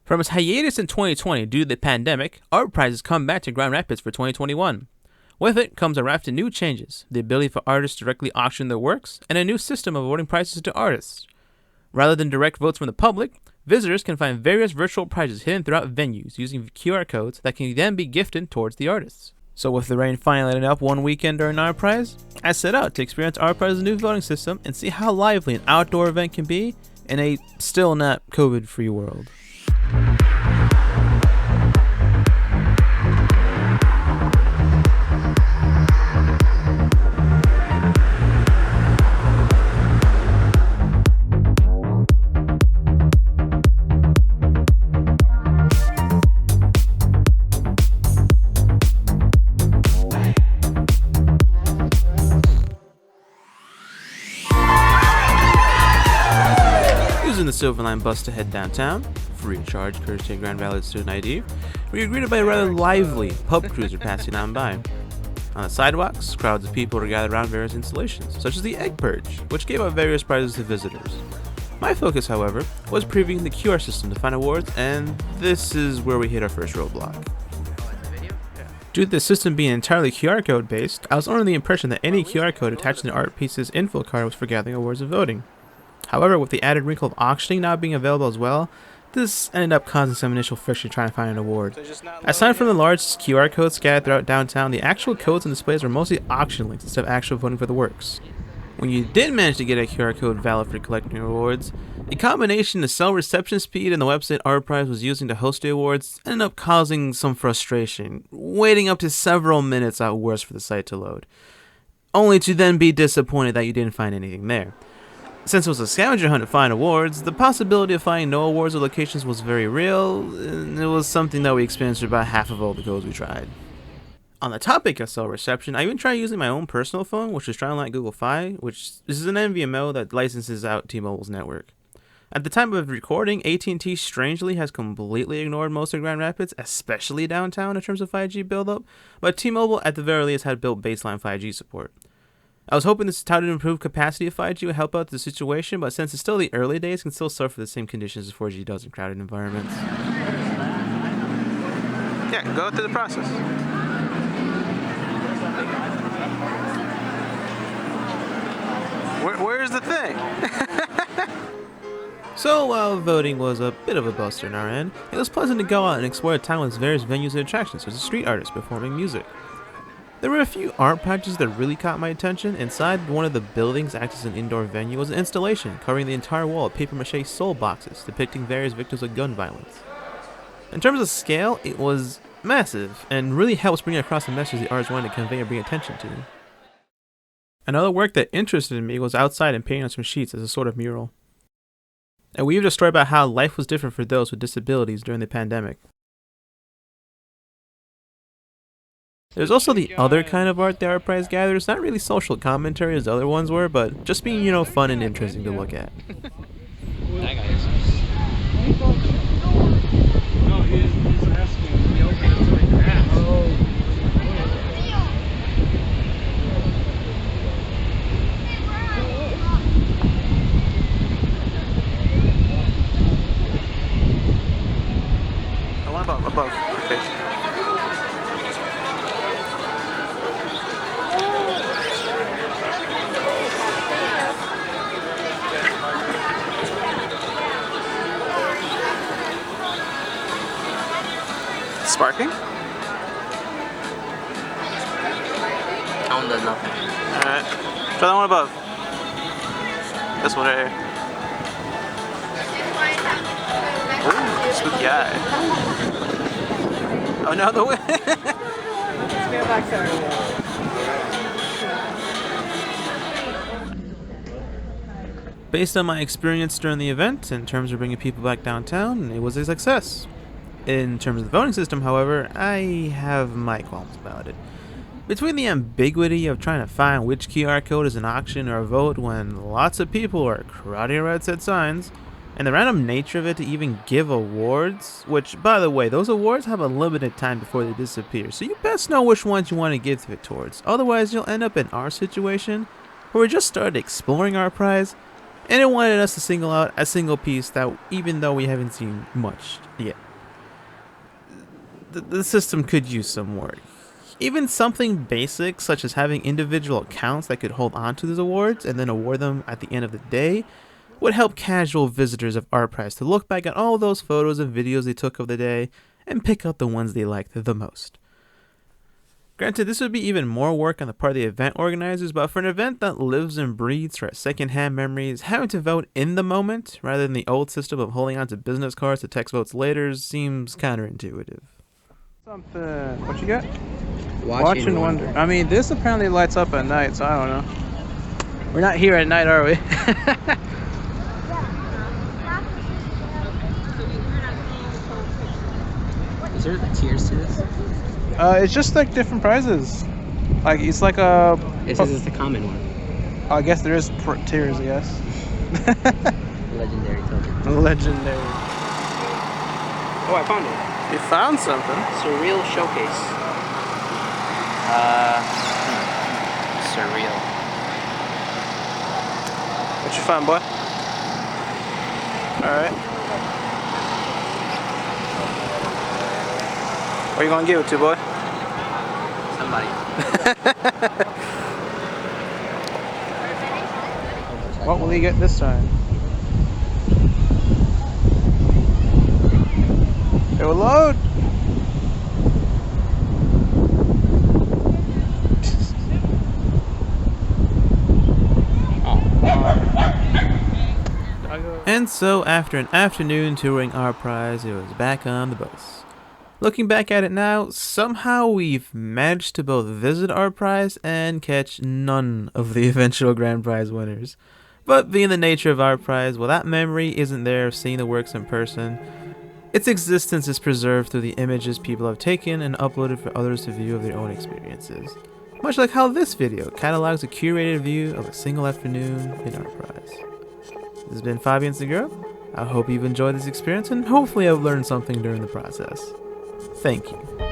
From its hiatus in 2020 due to the pandemic, ArtPrize has come back to Grand Rapids for 2021. With it comes a raft of new changes, the ability for artists to directly auction their works, and a new system of awarding prizes to artists. Rather than direct votes from the public, visitors can find various virtual prizes hidden throughout venues using QR codes that can then be gifted towards the artists. So with the rain finally letting up one weekend during ArtPrize, I set out to experience ArtPrize's new voting system and see how lively an outdoor event can be in a still not COVID-free world. Using the Silver Line bus to head downtown, free of charge courtesy of Grand Valley Student ID, we were greeted by a rather lively pub cruiser passing on by. On the sidewalks, crowds of people were gathered around various installations, such as the Egg Purge, which gave out various prizes to visitors. My focus, however, was previewing the QR system to find awards, and this is where we hit our first roadblock. Due to the system being entirely QR code based, I was under the impression that any QR code attached to the art piece's info card was for gathering awards and voting. However, with the added wrinkle of auctioning now being available as well, this ended up causing some initial friction trying to find an award. Aside from the large QR codes scattered throughout downtown, the actual codes and displays were mostly auction links instead of actual voting for the works. When you did manage to get a QR code valid for collecting awards, the combination of cell reception speed and the website ArtPrize was using to host the awards ended up causing some frustration, waiting up to several minutes at worst for the site to load, only to then be disappointed that you didn't find anything there. Since it was a scavenger hunt to find awards, the possibility of finding no awards or locations was very real, and it was something that we experienced for about half of all the codes we tried. On the topic of cell reception, I even tried using my own personal phone, which was trying to like Google Fi, which is an MVNO that licenses out T-Mobile's network. At the time of recording, AT&T strangely has completely ignored most of Grand Rapids, especially downtown in terms of 5G buildup, but T-Mobile at the very least had built baseline 5G support. I was hoping this touted improved capacity of 5G would help out the situation, but since it's still the early days, it can still suffer the same conditions as 4G does in crowded environments. Yeah, go through the process. Where's the thing? So while voting was a bit of a buster on our end, it was pleasant to go out and explore the town with various venues and attractions, such as street artists performing music. There were a few art patches that really caught my attention. Inside one of the buildings acting as an indoor venue was an installation covering the entire wall of papier-mâché soul boxes depicting various victims of gun violence. In terms of scale, it was massive and really helps bring across the message the artist wanted to convey or bring attention to. Another work that interested me was outside and painting on some sheets as a sort of mural. And we weaved a story about how life was different for those with disabilities during the pandemic. There's also the other kind of art the ArtPrize gathers, not really social commentary as the other ones were, but just being, fun and interesting to look at. That guy is. No, he's asking to be okay to like that. I want above. Okay. Sparking? That one does nothing. Alright. Try that one above. This one right here. Ooh, spooky eye. Oh no, the wind! Let's go back there. Based on my experience during the event, in terms of bringing people back downtown, it was a success. In terms of the voting system, however, I have my qualms about it. Between the ambiguity of trying to find which QR code is an auction or a vote when lots of people are crowding around said signs, and the random nature of it to even give awards, which, by the way, those awards have a limited time before they disappear, so you best know which ones you want to give it towards. Otherwise, you'll end up in our situation, where we just started exploring ArtPrize, and it wanted us to single out a single piece that, even though we haven't seen much yet, the system could use some work. Even something basic, such as having individual accounts that could hold on to these awards and then award them at the end of the day, would help casual visitors of ArtPrize to look back at all those photos and videos they took of the day and pick out the ones they liked the most. Granted, this would be even more work on the part of the event organizers, but for an event that lives and breathes for secondhand memories, having to vote in the moment rather than the old system of holding on to business cards to text votes later seems counterintuitive. Something. What you got? Watch and wonder. I mean, this apparently lights up at night, so I don't know. We're not here at night, are we? Is there tiers to this? It's just like different prizes. Like it's like a. This is the common one. I guess there is tiers. Yes. Legendary token. Legendary. Oh, I found it. You found something. Surreal showcase. Surreal. What you find, boy? All right. What you gonna give it to, boy? Somebody. What will he get this time? It will load. And so, after an afternoon touring ArtPrize, it was back on the bus. Looking back at it now, somehow we've managed to both visit ArtPrize and catch none of the eventual grand prize winners. But being the nature of ArtPrize, well, that memory isn't there of seeing the works in person. Its existence is preserved through the images people have taken and uploaded for others to view of their own experiences. Much like how this video catalogs a curated view of a single afternoon in ArtPrize. This has been Fabian Segura. I hope you've enjoyed this experience and hopefully I've learned something during the process. Thank you.